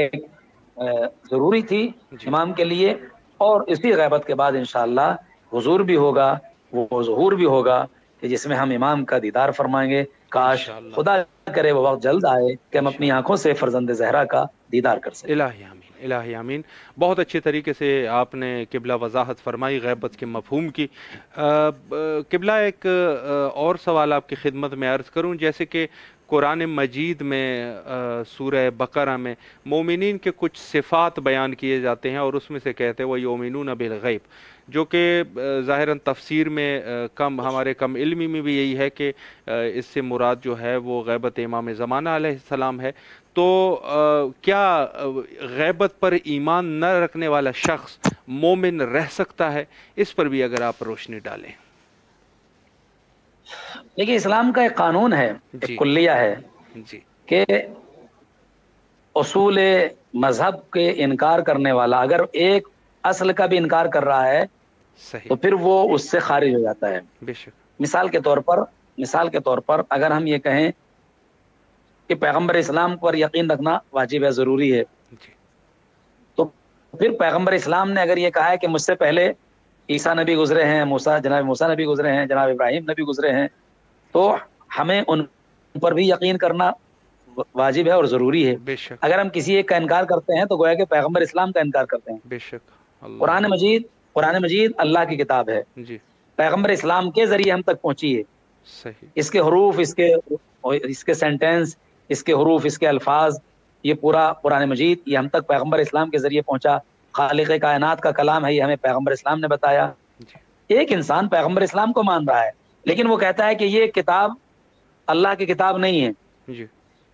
ضروری تھی جی امام کے لیے. اور اسی غیبت کے بعد انشاءاللہ حضور بھی ہوگا، وہ ظہور بھی ہوگا کہ جس میں ہم امام کا دیدار فرمائیں گے. کاش انشاءاللہ. خدا کرے وہ وقت جلد آئے کہ ہم اپنی انشاءاللہ. آنکھوں سے فرزند زہرا کا دیدار کر سکیں. الہی آمین، الہی آمین. بہت اچھے طریقے سے آپ نے قبلہ وضاحت فرمائی غیبت کے مفہوم کی. قبلہ ایک اور سوال آپ کی خدمت میں عرض کروں. جیسے کہ قرآن مجید میں سورہ بقرہ میں مومنین کے کچھ صفات بیان کیے جاتے ہیں اور اس میں سے کہتے ہیں وَيُؤْمِنُونَ بِالْغَيْبِ، جو کہ ظاہراً تفسیر میں ہمارے کم علمی میں بھی یہی ہے کہ اس سے مراد جو ہے وہ غیبت امام زمانہ علیہ السلام ہے. تو کیا غیبت پر ایمان نہ رکھنے والا شخص مومن رہ سکتا ہے؟ اس پر بھی اگر آپ روشنی ڈالیں. دیکھیے اسلام کا ایک قانون ہے، ایک جی کلیہ ہے جی کہ اصول مذہب کے انکار کرنے والا اگر ایک اصل کا بھی انکار کر رہا ہے صحیح. تو پھر وہ اس سے خارج ہو جاتا ہے. بے شک. مثال کے طور پر اگر ہم یہ کہیں کہ پیغمبر اسلام پر یقین رکھنا واجب ہے، ضروری ہے، جی تو پھر پیغمبر اسلام نے اگر یہ کہا ہے کہ مجھ سے پہلے عیسیٰ نبی گزرے ہیں، جناب موسیٰ نبی گزرے ہیں، جناب ابراہیم نبی گزرے ہیں، تو ہمیں ان پر بھی یقین کرنا واجب ہے اور ضروری ہے. بے شک. اگر ہم کسی ایک کا انکار کرتے ہیں تو گویا کہ پیغمبر اسلام کا انکار کرتے ہیں. بے شک. قرآن اللہ. مجید اللہ کی کتاب ہے، جی پیغمبر اسلام کے ذریعے ہم تک پہنچی ہے. صحیح. اس کے حروف، اس کے سینٹنس، اس کے حروف، اس کے الفاظ، یہ پورا قرآن مجید یہ ہم تک پیغمبر اسلام کے ذریعے پہنچا. خالق کائنات کا کلام ہے، یہ ہمیں پیغمبر اسلام نے بتایا. جی ایک انسان پیغمبر اسلام کو مان رہا ہے لیکن وہ کہتا ہے کہ یہ کتاب اللہ کی کتاب نہیں ہے، جی.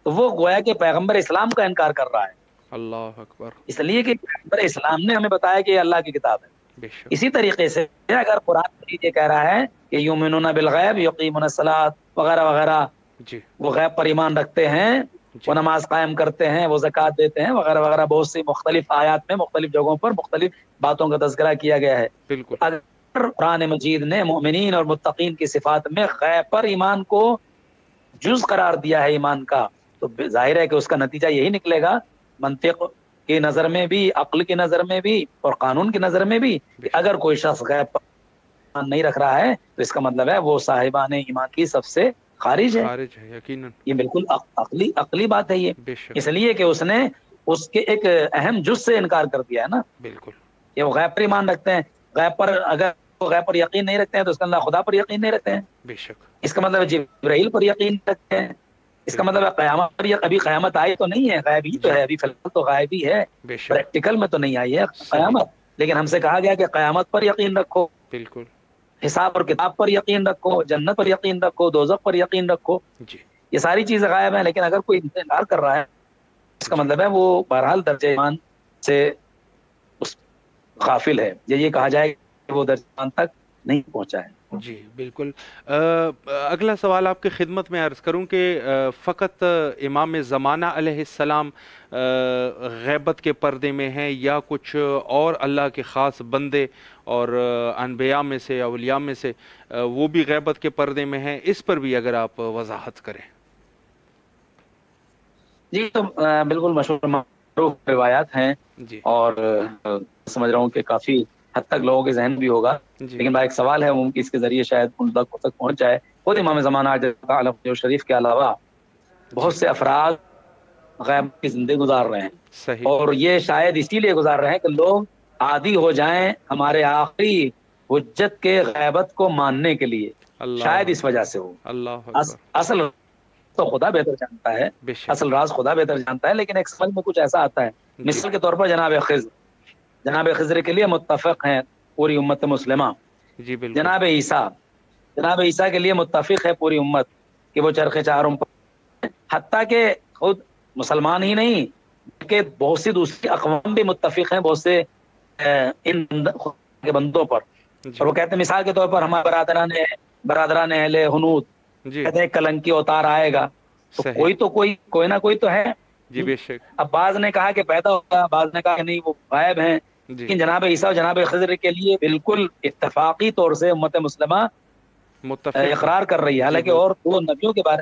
تو وہ گویا کہ پیغمبر اسلام کا انکار کر رہا ہے، اللہ اکبر. اس لیے کہ پیغمبر اسلام نے ہمیں بتایا کہ یہ اللہ کی کتاب ہے. بے شک. اسی طریقے سے اگر قرآن مجید یہ کہہ رہا ہے کہ یؤمنون بالغیب یقیمون الصلاۃ وغیرہ وغیرہ، جی وہ غیب پر ایمان رکھتے ہیں، وہ نماز قائم کرتے ہیں، وہ زکوٰۃ دیتے ہیں وغیرہ وغیرہ، بہت سی مختلف آیات میں مختلف جگہوں پر مختلف باتوں کا تذکرہ کیا گیا ہے. بالکل. اگر قرآن مجید نے مومنین اور متقین کی صفات میں غیب پر ایمان کو جز قرار دیا ہے ایمان کا، تو ظاہر ہے کہ اس کا نتیجہ یہی نکلے گا منطق کی نظر میں بھی، عقل کی نظر میں بھی اور قانون کی نظر میں بھی، کہ اگر کوئی شخص غیب پر ایمان نہیں رکھ رہا ہے تو اس کا مطلب ہے وہ صاحبان ایمان کی سب سے خارج ہے. یقیناً. یہ بالکل عقلی بات ہے یہ، بے شک. اس لیے کہ اس نے اس کے ایک اہم جز سے انکار کر دیا ہے نا. بالکل. یہ وہ غیب پر ایمان رکھتے ہیں، غیب پر اگر وہ غیب پر یقین نہیں رکھتے ہیں تو اس کا اللہ خدا پر یقین نہیں رکھتے ہیں. بے شک. اس کا مطلب جبرائیل پر یقین رکھتے ہیں. اس کا مطلب ہے قیامت پر ابھی قیامت آئی تو نہیں ہے، غیب ہی تو ہے، ابھی فی الحال تو غائب ہی ہے، بے شک. پریکٹیکل میں تو نہیں آئی ہے قیامت. لیکن ہم سے کہا گیا کہ قیامت پر یقین رکھو، بالکل. حساب اور کتاب پر یقین رکھو، جنت پر یقین رکھو، دوزخ پر یقین رکھو. جی یہ ساری چیزیں غائب ہیں، لیکن اگر کوئی انکار کر رہا ہے اس کا مطلب ہے وہ بہرحال درجہ ایمان سے غافل ہے، یہ کہا جائے کہ وہ درجہ ایمان تک نہیں پہنچا ہے. جی بالکل. اگلا سوال آپ کی خدمت میں عرض کروں کہ فقط امام زمانہ علیہ السلام غیبت کے پردے میں ہیں یا کچھ اور اللہ کے خاص بندے اور انبیاء میں سے، اولیاء میں سے وہ بھی غیبت کے پردے میں ہیں؟ اس پر بھی اگر آپ وضاحت کریں. جی تو بالکل مشہور معروف روایات ہیں جی اور سمجھ رہا ہوں کہ کافی حد تک لوگوں کے ذہن بھی ہوگا. جی لیکن ایک سوال ہے وہ کہ اس کے ذریعے شاید ان تک پہنچ جائے. خود امام زمانہ علیہ شریف کے علاوہ بہت سے افراد غیب کی زندگی گزار رہے ہیں. صحیح. اور یہ شاید اسی لیے گزار رہے ہیں کہ لوگ عادی ہو جائیں ہمارے آخری حجت کے غیبت کو ماننے کے لیے، شاید اس وجہ سے ہو. اللہ اکبر. اصل تو خدا بہتر جانتا ہے، بے شک. اصل راز خدا بہتر جانتا ہے، لیکن ایک سمجھ میں کچھ ایسا آتا ہے. مثال کے طور پر جناب خضر کے لیے متفق ہیں پوری امت مسلمہ. جی بالکل. جناب عیسیٰ کے لیے متفق ہے پوری امت کہ وہ چرخ چاروں پر، حتیٰ کہ خود مسلمان ہی نہیں کہ بہت سی دوسری اقوام بھی متفق ہیں بہت سے ان کے بندوں پر. اور وہ کہتے ہیں مثال کے طور پر ہمارے برادران اہل حنود جی کہتے ہیں کلنکی اتار آئے گا، تو کوئی نہ کوئی تو ہے جی بے شک. اب بعض نے کہا کہ پیدا ہوگا، بعض نے کہا کہ نہیں وہ غائب ہیں. جی لیکن جناب عیسیٰ اور جناب خضر کے لیے بالکل اتفاقی طور سے امت مسلمہ متفق ہے. اقرار کر رہی ہے. جی حالانکہ اور دو نبیوں کے بارے،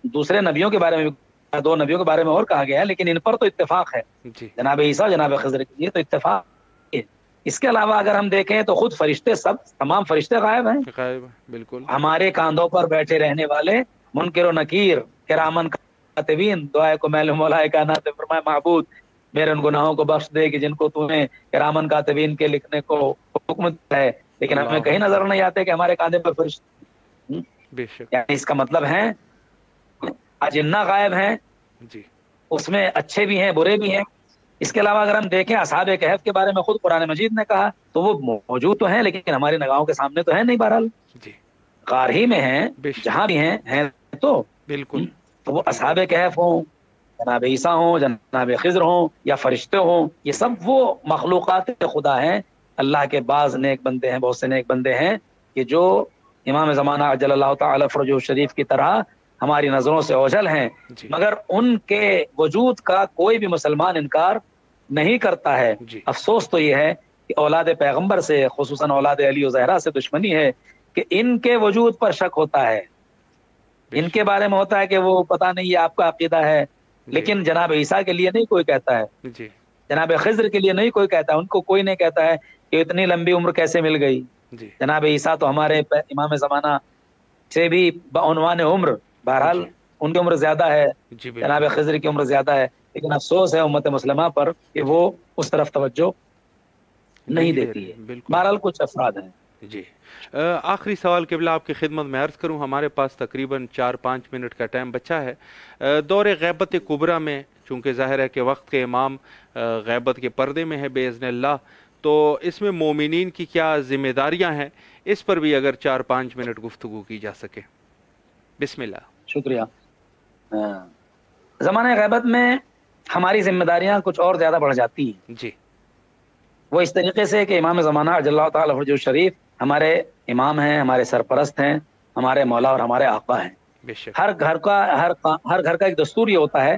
دوسرے نبیوں کے بارے میں بھی، دو نبیوں کے بارے میں اور کہا گیا ہے، لیکن ان پر تو اتفاق ہے. جی جناب عیسیٰ جناب خضر کے لیے تو اتفاق ہے. اس کے علاوہ اگر ہم دیکھیں تو خود فرشتے، سب تمام فرشتے غائب ہیں. غائب ہے بالکل. ہمارے کاندھوں پر بیٹھے رہنے والے منکر و نکیر کرامن کاتبین، دعائے کو میل مولا کائنات فرمائے معبود میرے ان گناہوں کو بخش دے کہ جن کو تو نے کرامن کاتبین کے لکھنے کو حکم دیا ہے، لیکن ہمیں اللہ کہیں نظر نہیں آتے کہ ہمارے کاندھے پر فرشتے. بے شک. یعنی اس کا مطلب ہے اجنہ غائب ہیں، جی اس میں اچھے بھی ہیں برے بھی ہیں. اس کے علاوہ اگر ہم دیکھیں اصحاب کہف کے بارے میں خود قرآن مجید نے کہا تو وہ موجود تو ہیں لیکن ہماری نگاہوں کے سامنے تو ہے نہیں. بہرحال جی غار ہی میں ہیں، بے شک. جہاں بھی ہیں تو بالکل. وہ اصحاب کہف ہوں، جناب عیسیٰ ہوں، جناب خضر ہوں یا فرشتے ہوں، یہ سب وہ مخلوقات خدا ہیں. اللہ کے بعض نیک بندے ہیں، بہت سے نیک بندے ہیں کہ جو امام زمانہ عجل اللہ تعالی فرجہ شریف کی طرح ہماری نظروں سے اوجھل ہیں، جی مگر ان کے وجود کا کوئی بھی مسلمان انکار نہیں کرتا ہے. جی افسوس تو یہ ہے کہ اولاد پیغمبر سے، خصوصاً اولاد علی و زہرا سے دشمنی ہے کہ ان کے وجود پر شک ہوتا ہے، بے ان شک. کے بارے میں ہوتا ہے کہ وہ پتہ نہیں یہ آپ کا عقیدہ ہے. جی لیکن جناب عیسیٰ کے لیے نہیں کوئی کہتا ہے، جی جناب خضر کے لیے نہیں کوئی کہتا ہے، ان کو کوئی نہیں کہتا ہے کہ اتنی لمبی عمر کیسے مل گئی. جی جناب عیسیٰ تو ہمارے امام زمانہ سے بھی بعنوان عمر، بہرحال جی ان کی عمر زیادہ ہے، جی جناب بالکل. خضر کی عمر زیادہ ہے، لیکن افسوس ہے امت مسلمہ پر کہ جی وہ اس طرف توجہ نہیں دے دیتی رہے ہے. ہیں بالکل. بہرحال کچھ افراد ہیں. جی آخری سوال قبلہ آپ کی خدمت میں عرض کروں، ہمارے پاس تقریباً 4-5 منٹ کا ٹائم بچا ہے. دور غیبت کبریٰ میں چونکہ ظاہر ہے کہ وقت کے امام غیبت کے پردے میں ہے باذن اللہ، تو اس میں مومنین کی کیا ذمہ داریاں ہیں، اس پر بھی اگر 4-5 منٹ گفتگو کی جا سکے. بسم اللہ. شکریہ. زمانہ غیبت میں ہماری ذمہ داریاں کچھ اور زیادہ بڑھ جاتی ہیں. جی وہ اس طریقے سے کہ امام زمانہ عجل اللہ تعالی فرجہ شریف ہمارے امام ہیں، ہمارے سرپرست ہیں، ہمارے مولا اور ہمارے آقا ہیں. بے شک. ہر گھر کا ایک دستور یہ ہوتا ہے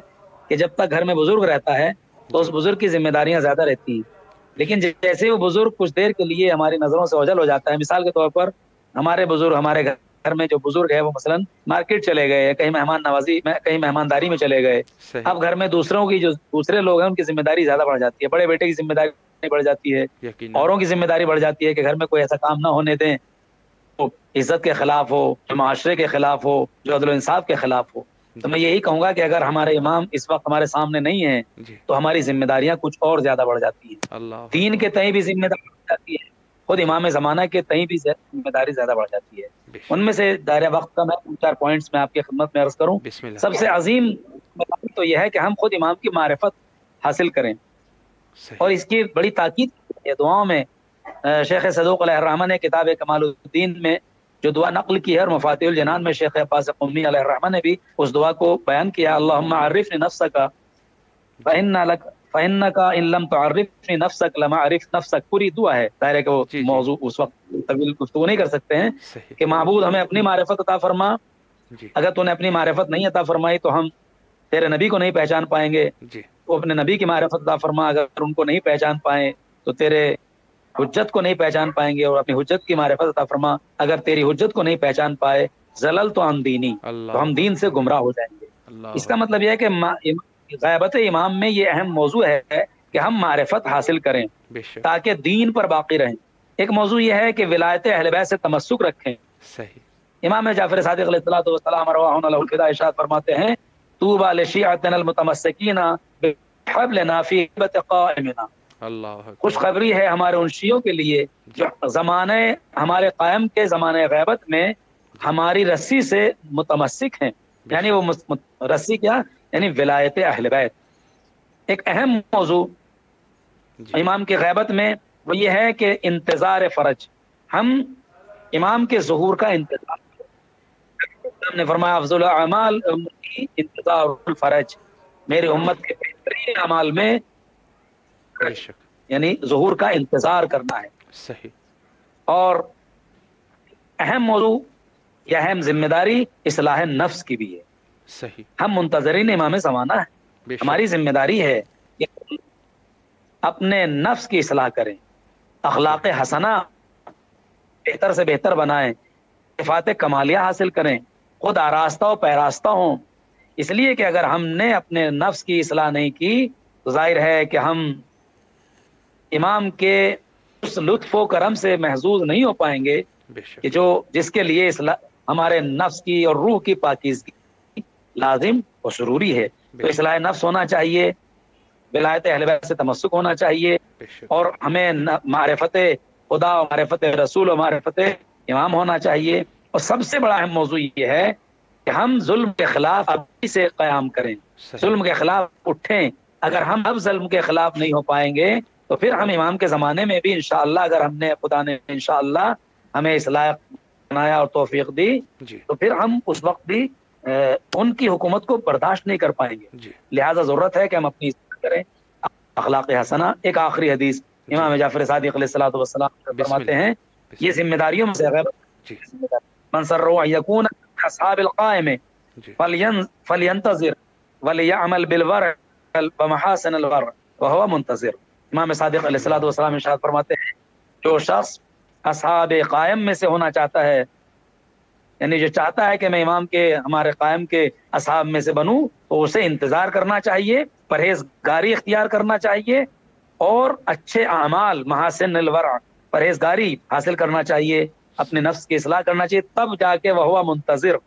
کہ جب تک گھر میں بزرگ رہتا ہے تو جی اس بزرگ کی ذمہ داریاں زیادہ رہتی ہیں. بے لیکن شک. جیسے وہ بزرگ کچھ دیر کے لیے ہماری نظروں سے اوجھل ہو جاتا ہے، مثال کے طور پر ہمارے بزرگ، ہمارے گھر میں جو بزرگ ہے وہ مثلا مارکیٹ چلے گئے، کہیں مہمان نوازی میں، کہیں مہمانداری میں چلے گئے. صحیح. اب گھر میں دوسروں کی، جو دوسرے لوگ ہیں ان کی ذمہ داری زیادہ بڑھ جاتی ہے. بڑے بیٹے کی ذمہ داری بڑھ جاتی ہے، یقیناً. اوروں کی ذمہ داری بڑھ جاتی ہے کہ گھر میں کوئی ایسا کام نہ ہونے دیں جو عزت کے خلاف ہو، جو معاشرے کے خلاف ہو، جو عدل و انصاف کے خلاف ہو. تو جی میں یہی کہوں گا کہ اگر ہمارے امام اس وقت ہمارے سامنے نہیں ہیں جی تو ہماری ذمہ داریاں کچھ اور زیادہ بڑھ جاتی ہیں. اللہ دین کے اکبر. تئیں بھی ذمہ داری بڑھ جاتی ہے، خود امام زمانہ کے تئیں بھی ذمہ داری زیادہ بڑھ جاتی ہے. بے ان شک. میں سے دائرہ وقت کا میں 4 پوائنٹس میں آپ کی خدمت میں عرض کروں. بسم اللہ. سب سے عظیم تو یہ ہے کہ ہم خود امام کی معرفت حاصل کریں، اور صحیح. اس کی بڑی تاکید ہے دعاؤں میں. شیخ صدوق علیہ الرحمہ نے کتاب کمال الدین میں جو دعا نقل کی ہے، اور مفاتیح الجنان میں شیخ عباس قمی علیہ الرحمہ نے بھی اس دعا کو بیان کیا. اللہم عرفنی نفسک جی فإنک ان لم تعرفنی نفسک لما عرف نفسک. پوری دعا ہے، ظاہر ہے کہ وہ جی جی موضوع اس وقت طویل گفتگو نہیں کر سکتے ہیں صحیح. کہ معبود ہمیں اپنی معرفت عطا فرما. جی اگر تو نے اپنی معرفت نہیں عطا فرمائی تو ہم تیرے نبی کو نہیں پہچان پائیں گے. جی تو اپنے نبی کی معرفت عطا فرما، اگر ان کو نہیں پہچان پائیں تو تیرے حجت کو نہیں پہچان پائیں گے، اور اپنی حجت کی معرفت عطا فرما. اگر تیری حجت کو نہیں پہچان پائے زلل تو عن دینی، تو ہم اللہ دین سے اکبر. گمراہ ہو جائیں گے. اس اللہ کا مطلب یہ ہے کہ غیبت امام میں یہ اہم موضوع ہے کہ ہم معرفت حاصل کریں بے شک. تاکہ دین پر باقی رہیں. ایک موضوع یہ ہے کہ ولایت اہل بیت سے تمسک رکھیں. صحیح. امام جعفر صادق علیہ الصلوۃ والسلام ارواحنا له الفداء ارشاد فرماتے ہیں طوبى لشيعتنا المتمسكين بحبلنا في هبة قائمنا. اللہ اکبر. خوشخبری ہے ہمارے ان شیعوں کے لیے جو زمانے ہمارے قائم کے زمانے غیبت میں ہماری رسی سے متمسک ہیں. یعنی وہ رسی کیا؟ یعنی ولایت اہل بیت. ایک اہم موضوع جی امام کی غیبت میں وہ یہ ہے کہ انتظار فرج. ہم امام کے ظہور کا انتظار. ہم نے فرمایا افضل اعمال امتی انتظار الفرج. میری امت کے بہترین اعمال میں بے شک. یعنی ظہور کا انتظار کرنا ہے. صحیح. اور اہم موضوع یا اہم ذمہ داری اصلاح نفس کی بھی ہے. صحیح. ہم منتظرین امام زمانہ ہیں. ہماری ذمہ داری ہے کہ اپنے نفس کی اصلاح کریں، اخلاق حسنہ بہتر سے بہتر بنائیں، صفات کمالیہ حاصل کریں، خود آراستہ و پیراستہ ہوں. اس لیے کہ اگر ہم نے اپنے نفس کی اصلاح نہیں کی تو ظاہر ہے کہ ہم امام کے اس لطف و کرم سے محظوظ نہیں ہو پائیں گے کہ جس کے لیے ہمارے نفس کی اور روح کی پاکیزگی لازم و ضروری ہے. تو اصلاح نفس ہونا چاہیے، ولایت اہل بیت سے تمسک ہونا چاہیے، اور ہمیں معرفت خدا و معرفت رسول و معرفت امام ہونا چاہیے. اور سب سے بڑا اہم موضوع یہ ہے کہ ہم ظلم کے خلاف ابھی سے قیام کریں، ظلم کے خلاف اٹھیں. اگر ہم اب ظلم کے خلاف نہیں ہو پائیں گے تو پھر ہم امام کے زمانے میں بھی انشاءاللہ، اگر ہم نے خدا نے انشاءاللہ ہمیں اصلاح بنایا اور توفیق دی تو پھر ہم اس وقت بھی ان کی حکومت کو برداشت نہیں کر پائیں گے. لہذا ضرورت ہے کہ ہم اپنی اصلاح کریں، اخلاق حسنہ. ایک آخری حدیث امام جعفر صادق علیہ الصلوۃ والسلام فرماتے ہیں، یہ ذمہ داریوں میں سے ہے، من سرہ ان یکون اصحاب القائم فلینتظر ولیعمل بالورع ومحاسن الورع وهو منتظر. امام صادق علیہ الصلوۃ والسلام ارشاد فرماتے ہیں، جو شخص اصحاب قائم میں سے ہونا چاہتا ہے، یعنی جو چاہتا ہے کہ میں امام کے، ہمارے قائم کے اصحاب میں سے بنوں، تو اسے انتظار کرنا چاہیے، پرہیزگاری اختیار کرنا چاہیے، اور اچھے اعمال محاسن الورع پرہیزگاری حاصل کرنا چاہیے، اپنے نفس کی اصلاح کرنا چاہیے. تب جا کے وہ منتظر،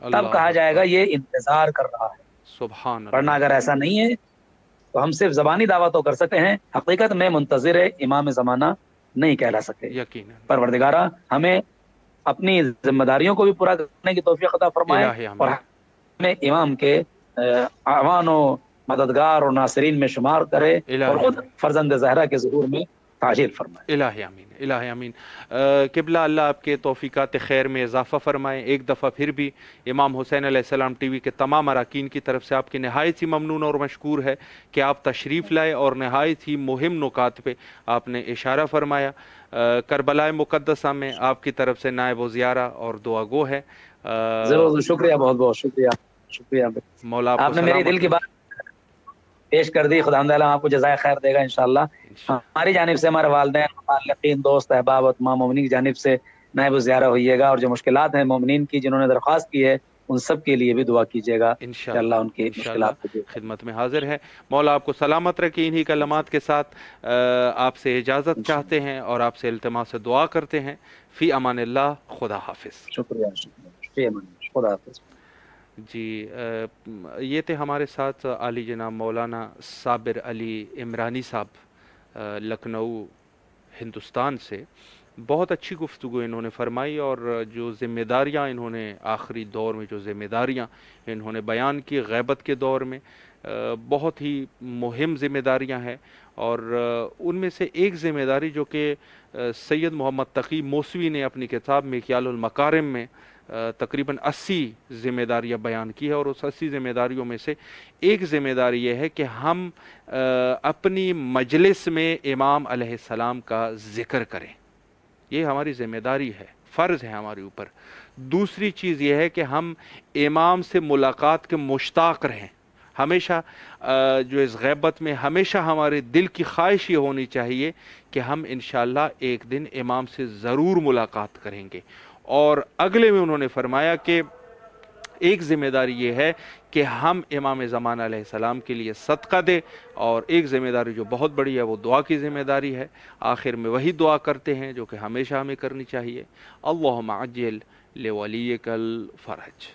تب کہا جائے گا یہ انتظار کر رہا ہے. سبحان اللہ. ورنہ اگر ایسا نہیں ہے تو ہم صرف زبانی دعویٰ تو کر سکتے ہیں، حقیقت میں منتظر امام زمانہ نہیں کہلا سکتے. یقیناً. پروردگارہ ہمیں اپنی ذمہ داریوں کو بھی پورا کرنے کی توفیق عطا فرمائے، اور ہمیں امام کے اعوان و مددگار اور ناصرین میں شمار کرے، اور خود فرزند زہرا کے ظہور میں تعجیل فرمائے. الہی آمین، الہی آمین. قبلہ اللہ آپ کے توفیقات خیر میں اضافہ فرمائے. ایک دفعہ پھر بھی امام حسین علیہ السلام ٹی وی کے تمام اراکین کی طرف سے آپ کی نہایت ہی ممنون اور مشکور ہے کہ آپ تشریف لائے اور نہایت ہی مہم نکات پہ آپ نے اشارہ فرمایا. کربلا مقدسہ میں آپ کی طرف سے نائب و زیارہ اور دعا گو ہے. ضرور، شکریہ، بہت بہت شکریہ. شکریہ مولا آپ نے میری دل کی بات پیش کر دی. خدا آپ کو جزائے خیر دے گا انشاءاللہ. ہماری جانب سے، ہمارے والدین، متعلقین، دوست، احباب اور تمام مومنین کی جانب سے نائب و زیارہ ہوئیے گا، اور جو مشکلات ہیں مومنین کی جنہوں نے درخواست کی ہے ان سب کے لیے بھی دعا کیجیے گا کہ اللہ ان کی مشکلات کو دور کرے. خدمت میں حاضر ہے. مولا آپ کو سلامت رکھے. انہی کلمات کے ساتھ آپ سے اجازت چاہتے ہیں اور آپ سے التماس سے دعا کرتے ہیں. فی امان اللہ. خدا حافظ. شکریہ، شکریہ، خدا حافظ. جی یہ تھے ہمارے ساتھ عالی جناب مولانا صابر علی عمرانی صاحب لکھنؤ ہندوستان سے. بہت اچھی گفتگو انہوں نے فرمائی، اور جو ذمہ داریاں انہوں نے آخری دور میں جو ذمہ داریاں انہوں نے بیان کی غیبت کے دور میں، بہت ہی مہم ذمہ داریاں ہیں. اور ان میں سے ایک ذمہ داری جو کہ سید محمد تقی موسوی نے اپنی کتاب مکیال المکارم میں تقریباً 80 ذمہ داریاں بیان کی ہے، اور اس 80 ذمہ داریوں میں سے ایک ذمہ داری یہ ہے کہ ہم اپنی مجلس میں امام علیہ السلام کا ذکر کریں. یہ ہماری ذمہ داری ہے، فرض ہے ہمارے اوپر. دوسری چیز یہ ہے کہ ہم امام سے ملاقات کے مشتاق رہیں. ہمیشہ جو اس غیبت میں ہمیشہ ہمارے دل کی خواہش یہ ہونی چاہیے کہ ہم انشاءاللہ ایک دن امام سے ضرور ملاقات کریں گے. اور اگلے میں انہوں نے فرمایا کہ ایک ذمہ داری یہ ہے کہ ہم امام زمانہ علیہ السلام کے لیے صدقہ دیں، اور ایک ذمہ داری جو بہت بڑی ہے وہ دعا کی ذمہ داری ہے. آخر میں وہی دعا کرتے ہیں جو کہ ہمیشہ ہمیں کرنی چاہیے. اللہم عجل لولیک الفرج.